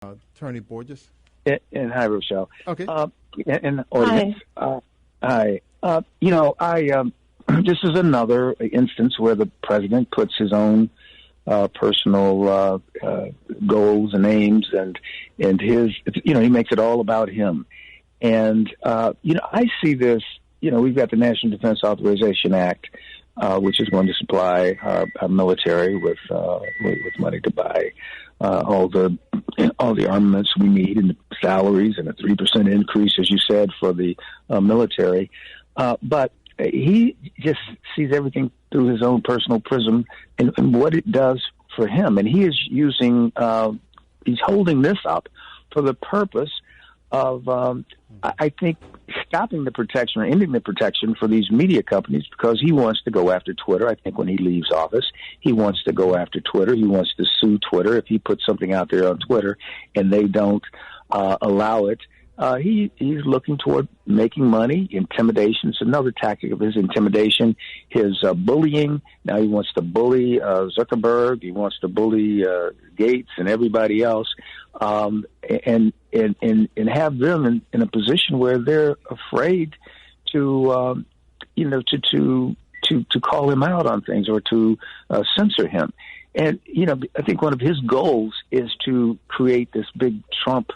Attorney Borges. And hi, Rochelle. Okay. And audience. Hi. This is another instance where the president puts his own personal goals and aims, and his, he makes it all about him. And I see this. We've got the National Defense Authorization Act, which is going to supply our military with money to buy all the armaments we need, and the salaries, and a 3% increase, as you said, for the military. But he just sees everything through his own personal prism and what it does for him. And he is he's holding this up for the purpose of, I think, stopping the protection or ending the protection for these media companies, because he wants to go after Twitter. I think when he leaves office, he wants to go after Twitter. He wants to sue Twitter if he puts something out there on Twitter and they don't allow it. He's looking toward making money. Intimidation is another tactic of his. Intimidation, his bullying. Now he wants to bully Zuckerberg. He wants to bully Gates and everybody else, and have them in a position where they're afraid to call him out on things or to censor him. And I think one of his goals is to create this big Trump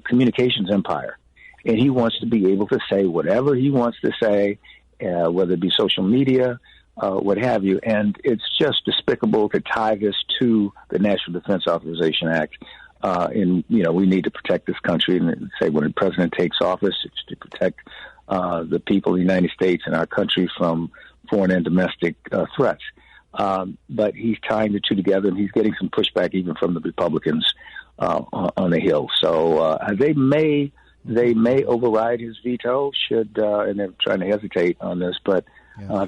communications empire, and he wants to be able to say whatever he wants to say, whether it be social media, what have you. And it's just despicable to tie this to the National Defense Authorization Act. And we need to protect this country, and say when the president takes office, it's to protect the people of the United States and our country from foreign and domestic threats. But he's tying the two together, and he's getting some pushback even from the Republicans on the Hill. So they may override his veto, and they're trying to hesitate on this, but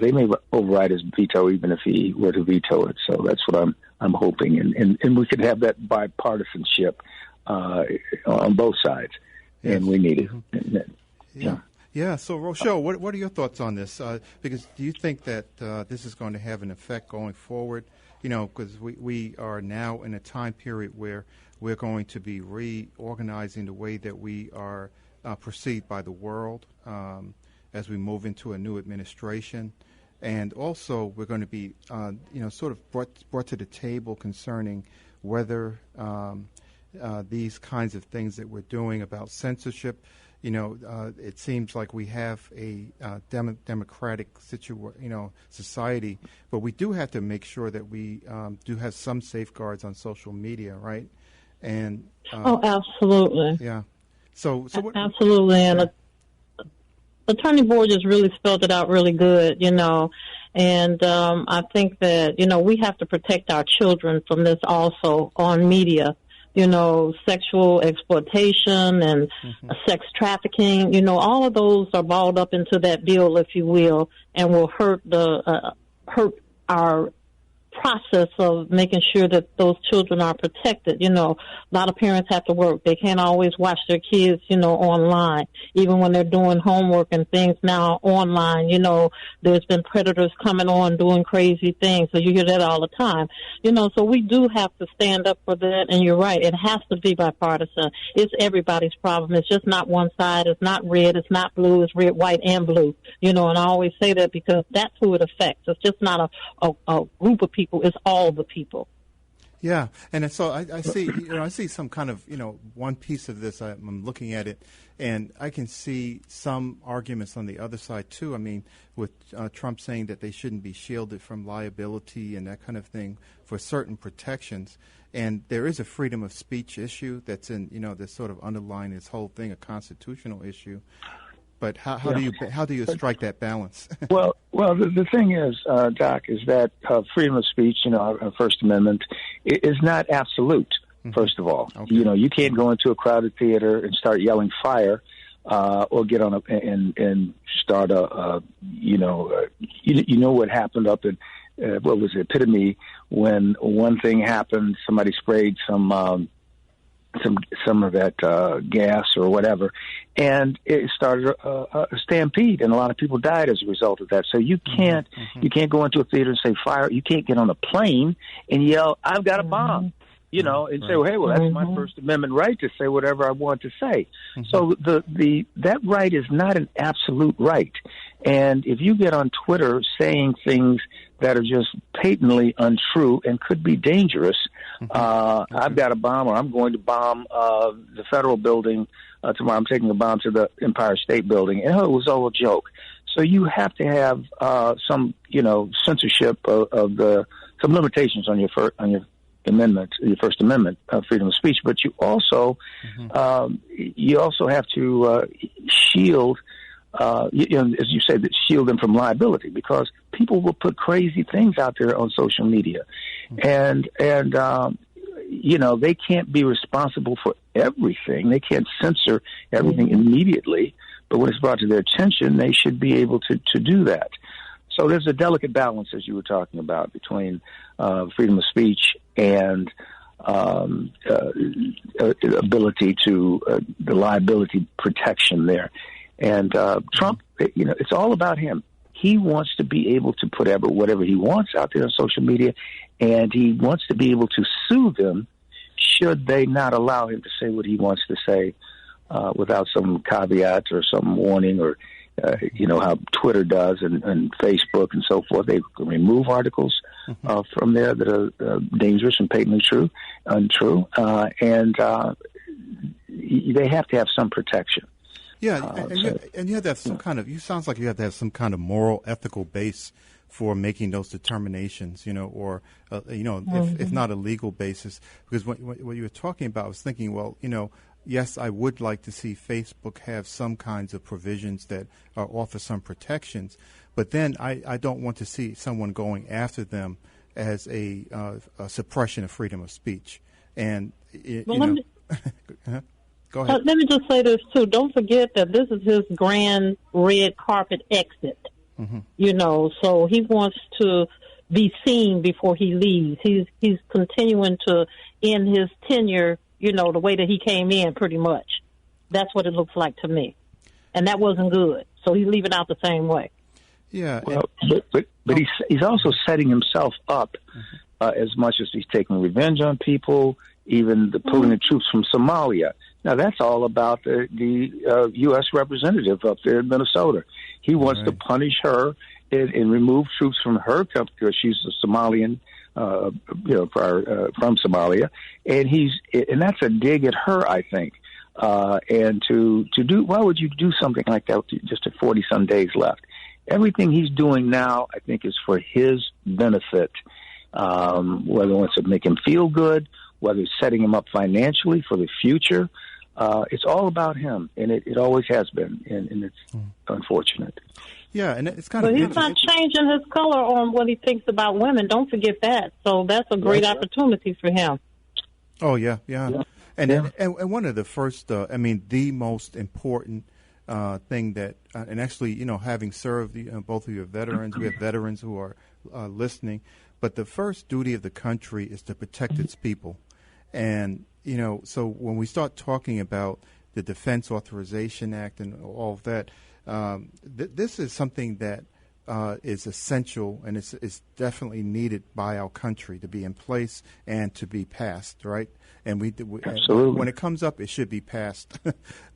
they may override his veto even if he were to veto it. So that's what I'm hoping, and we could have that bipartisanship on both sides, and we need it. Yeah. So, Rochelle, what are your thoughts on this? Because do you think that this is going to have an effect going forward? Because we are now in a time period where we're going to be reorganizing the way that we are perceived by the world as we move into a new administration. And also we're going to be, sort of brought to the table concerning whether these kinds of things that we're doing about censorship, it seems like we have a democratic society, but we do have to make sure that we do have some safeguards on social media, right? And absolutely. Yeah. So absolutely. And Attorney Borges really spelled it out really good, and I think that, we have to protect our children from this also on media, sexual exploitation and sex trafficking, all of those are balled up into that bill, if you will, and will hurt our process of making sure that those children are protected. A lot of parents have to work. They can't always watch their kids, online. Even when they're doing homework and things now online, there's been predators coming on doing crazy things. So you hear that all the time. So we do have to stand up for that. And you're right. It has to be bipartisan. It's everybody's problem. It's just not one side. It's not red. It's not blue. It's red, white, and blue. And I always say that because that's who it affects. It's just not a group of people. It's all the people. Yeah, and so I see, I see some kind of, one piece of this. I'm looking at it, and I can see some arguments on the other side too. I mean, with Trump saying that they shouldn't be shielded from liability and that kind of thing for certain protections, and there is a freedom of speech issue that's in, that's sort of underlying this whole thing, a constitutional issue. But how do you strike that balance? Well, the thing is, Doc, is that freedom of speech, our First Amendment, is not absolute. First of all, okay. You can't go into a crowded theater and start yelling fire, or get on and start what happened up in what was it, Epitome, when one thing happened, somebody sprayed some of that gas or whatever, and it started a stampede, and a lot of people died as a result of that. So you can't go into a theater and say fire. You can't get on a plane and yell, "I've got a bomb." you know, and say, well, hey, well, that's my First Amendment right to say whatever I want to say. So that right is not an absolute right. And if you get on Twitter saying things that are just patently untrue and could be dangerous, I've got a bomb, or I'm going to bomb the federal building tomorrow. I'm taking a bomb to the Empire State Building, and it was all a joke. So you have to have some, you know, censorship of some limitations on your First Amendment, freedom of speech. But you also have to shield, you know, as you said, shield them from liability, because people will put crazy things out there on social media, and you know, they can't be responsible for everything. They can't censor everything immediately. But when it's brought to their attention, they should be able to do that. So there's a delicate balance, as you were talking about, between freedom of speech and ability to the liability protection there. And Trump, you know, it's all about him. He wants to be able to put whatever he wants out there on social media, and he wants to be able to sue them should they not allow him to say what he wants to say without some caveat or some warning, or you know how Twitter does and Facebook and so forth. They can remove articles from there that are dangerous and patently untrue, and they have to have some protection. Yeah, and you have to have some kind of. You sounds like you have to have some kind of moral, ethical base for making those determinations, you know, or you know, if not a legal basis. Because what you were talking about, I was thinking, well, you know, yes, I would like to see Facebook have some kinds of provisions that offer some protections, but then I don't want to see someone going after them as a suppression of freedom of speech. And you know. Go ahead. Let me just say this, too. Don't forget that this is his grand red carpet exit, you know, so he wants to be seen before he leaves. He's continuing to end his tenure, you know, the way that he came in, pretty much. That's what it looks like to me. And that wasn't good. So he's leaving out the same way. Yeah. Well, but he's also setting himself up as much as he's taking revenge on people, even the pulling the troops from Somalia. Now, that's all about the U.S. representative up there in Minnesota. He wants to punish her and remove troops from her country because she's a Somalian, you know, from Somalia, and that's a dig at her, I think. And why would you do something like that with just 40-some days left? Everything he's doing now, I think, is for his benefit. Whether it wants to make him feel good, whether it's setting him up financially for the future. It's all about him, and it always has been, and it's unfortunate. Yeah, and it's kind of. But he's not changing his color on what he thinks about women. Don't forget that. So that's a great opportunity for him. Oh yeah. And one of the first, the most important thing that, and actually, you know, having served, both of you are veterans. We have veterans who are listening, but the first duty of the country is to protect its people, and. You know, so when we start talking about the Defense Authorization Act and all of that, this is something that is essential, and it's definitely needed by our country to be in place and to be passed, right? And absolutely. When it comes up, it should be passed.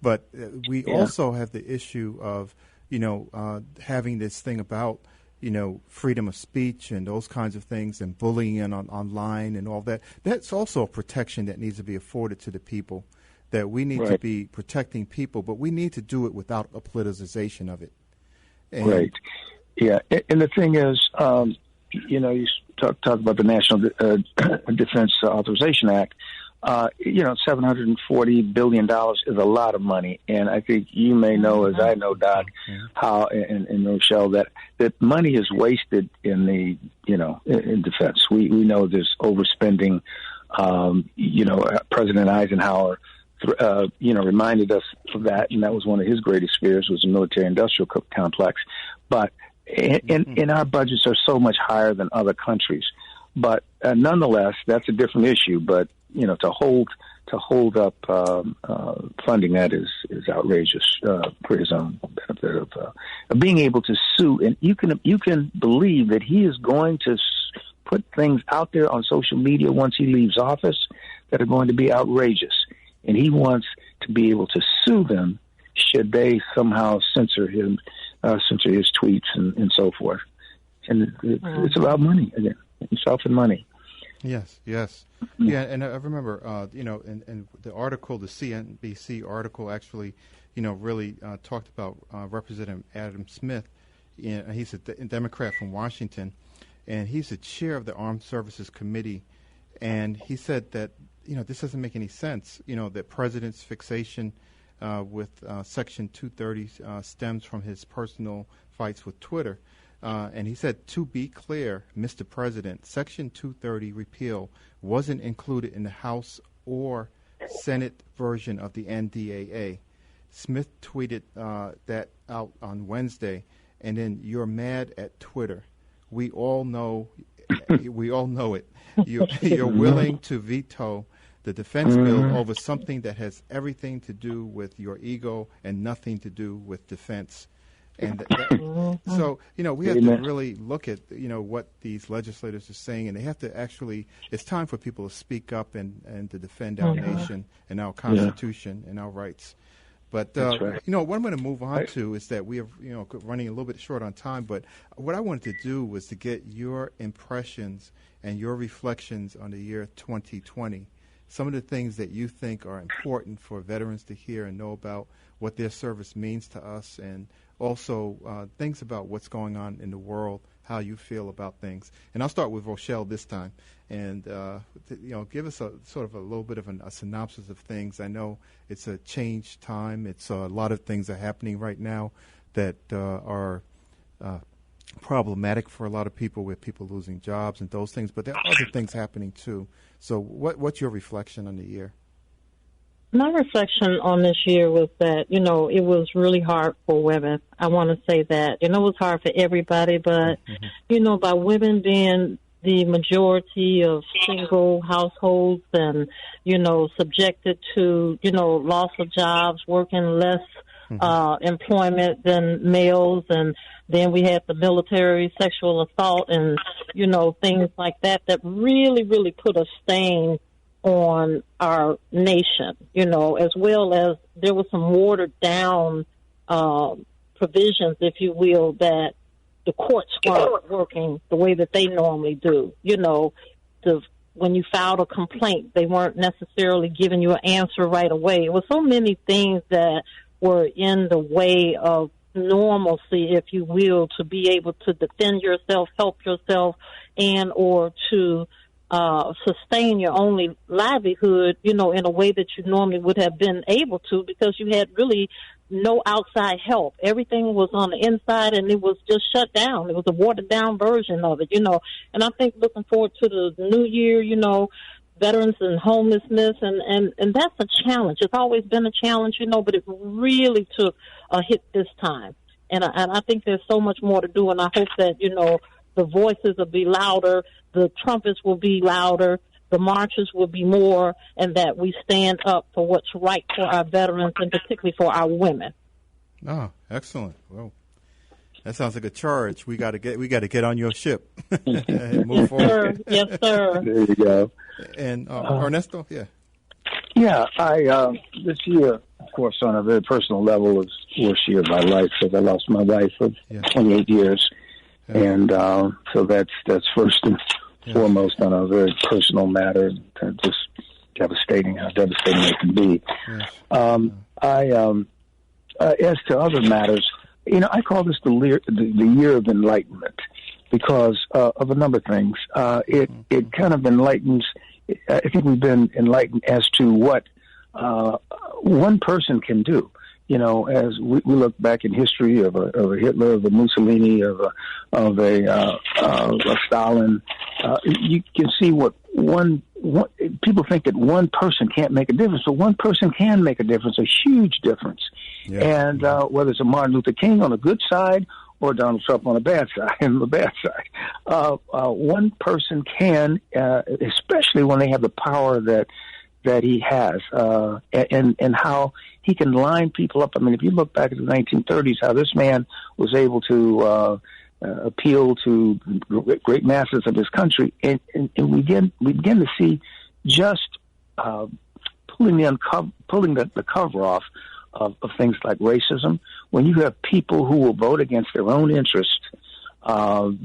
But we also have the issue of, you know, having this thing about, you know, freedom of speech and those kinds of things, and bullying online and all that. That's also a protection that needs to be afforded to the people, that we need to be protecting people, but we need to do it without a politicization of it. Right. Yeah. And the thing is, you know, you talk about the National Defense Authorization Act. You know, $740 billion is a lot of money. And I think you may know, as I know, Doc, how, and Rochelle, that money is wasted in in defense. We know there's overspending. You know, President Eisenhower, reminded us of that. And that was one of his greatest fears, was the military-industrial complex. But, and our budgets are so much higher than other countries. But nonetheless, that's a different issue. But you know, to hold up funding that is outrageous for his own benefit of being able to sue. And you can believe that he is going to put things out there on social media once he leaves office that are going to be outrageous. And he wants to be able to sue them should they somehow censor his tweets and so forth. And it's about money again, himself and money. Yes. Yeah, and I remember, and the article, the CNBC article actually, really talked about Representative Adam Smith. He's a Democrat from Washington, and he's the chair of the Armed Services Committee. And he said that, this doesn't make any sense, that president's fixation with Section 230 stems from his personal fights with Twitter. And he said, to be clear, Mr. President, Section 230 repeal wasn't included in the House or Senate version of the NDAA. Smith tweeted that out on Wednesday, and then you're mad at Twitter. We all know it. You're willing to veto the defense bill over something that has everything to do with your ego and nothing to do with defense. And so, we have to really look at, what these legislators are saying, and they have to actually, it's time for people to speak up and to defend our nation and our Constitution and our rights. But, right. What I'm going to move on to is that we are, running a little bit short on time, but what I wanted to do was to get your impressions and your reflections on the year 2020. Some of the things that you think are important for veterans to hear and know about what their service means to us, and also things about what's going on in the world, how you feel about things. And I'll start with Rochelle this time, and give us a sort of a little bit of a synopsis of things. I know it's a changed time. It's a lot of things are happening right now that are problematic for a lot of people, with people losing jobs and those things. But there are other things happening too. So what's your reflection on the year? My reflection on this year was that, it was really hard for women. I want to say that. It was hard for everybody, but, by women being the majority of single households and, subjected to, loss of jobs, working less employment than males, and then we had the military sexual assault and, things like that really, really put a stain on our nation, as well as there were some watered down provisions, if you will, that the courts weren't working the way that they normally do. When you filed a complaint, they weren't necessarily giving you an answer right away. It was so many things that were in the way of normalcy, if you will, to be able to defend yourself, help yourself, and or to sustain your only livelihood, in a way that you normally would have been able to, because you had really no outside help. Everything was on the inside, and it was just shut down. It was a watered down version of it, And I think looking forward to the new year, veterans and homelessness, and that's a challenge. It's always been a challenge, but it really took a hit this time. And I think there's so much more to do, and I hope that, the voices will be louder, the trumpets will be louder, the marches will be more, and that we stand up for what's right for our veterans and particularly for our women. Oh, excellent. Well, that sounds like a charge. We got to get on your ship and move forward. Yes, sir. There you go. And Ernesto, Yeah, I this year, of course, on a very personal level, was the worst year of my life, because I lost my wife of 28 years. And so that's first and foremost on a very personal matter, just devastating, how devastating it can be. As to other matters, I call this the year of enlightenment, because of a number of things. It kind of enlightens. I think we've been enlightened as to what one person can do. As we look back in history of a Hitler, of a Mussolini, of a Stalin, you can see what one people think that one person can't make a difference, but one person can make a difference, a huge difference. Yeah. And whether it's a Martin Luther King on the good side or Donald Trump on the bad side, one person can, especially when they have the power that he has, and how he can line people up. I mean, if you look back at the 1930s, how this man was able to appeal to great masses of this country, and we begin to see just pulling the cover off of things like racism, when you have people who will vote against their own interests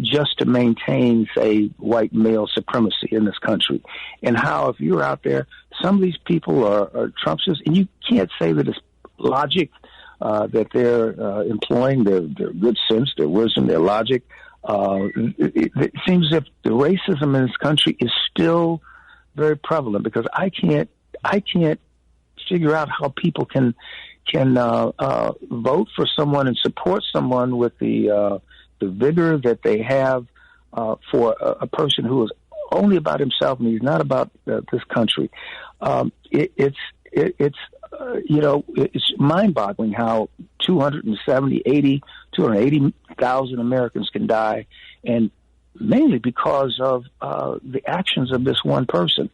just to maintain, say, white male supremacy in this country. And how, if you're out there, some of these people are Trumpsters, and you can't say that it's logic that they're employing, their good sense, their wisdom, their logic. It seems as if the racism in this country is still very prevalent, because I can't figure out how people can vote for someone and support someone with the vigor that they have for a person who is only about himself and he's not about this country. It's mind-boggling how 280,000 Americans can die, and mainly because of the actions of this one person.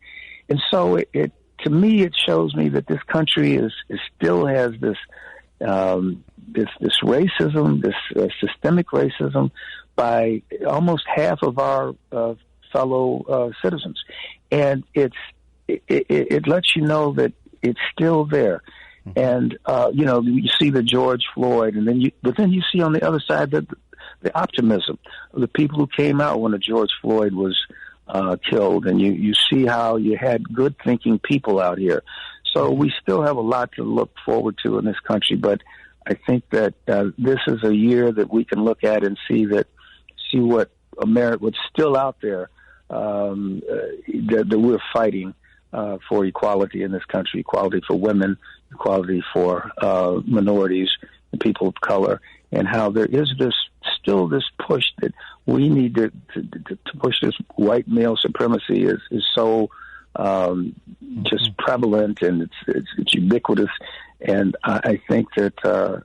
And so to me, it shows me that this country still has this racism, this systemic racism by almost half of our fellow citizens, and it lets you know that it's still there. And you see the George Floyd, and then you see on the other side the optimism of the people who came out when the George Floyd was killed, and you see how you had good thinking people out here. So we still have a lot to look forward to in this country, but I think that this is a year that we can look at and see what America, what's still out there, that we're fighting for equality in this country, equality for women, equality for minorities and people of color, and how there is still this push that we need to push this white male supremacy is so just prevalent, and it's ubiquitous. And I think that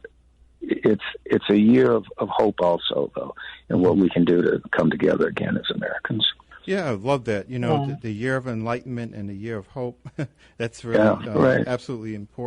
it's a year of hope also, though, and what we can do to come together again as Americans. Yeah, I love that. The year of enlightenment and the year of hope. That's really right. Absolutely important.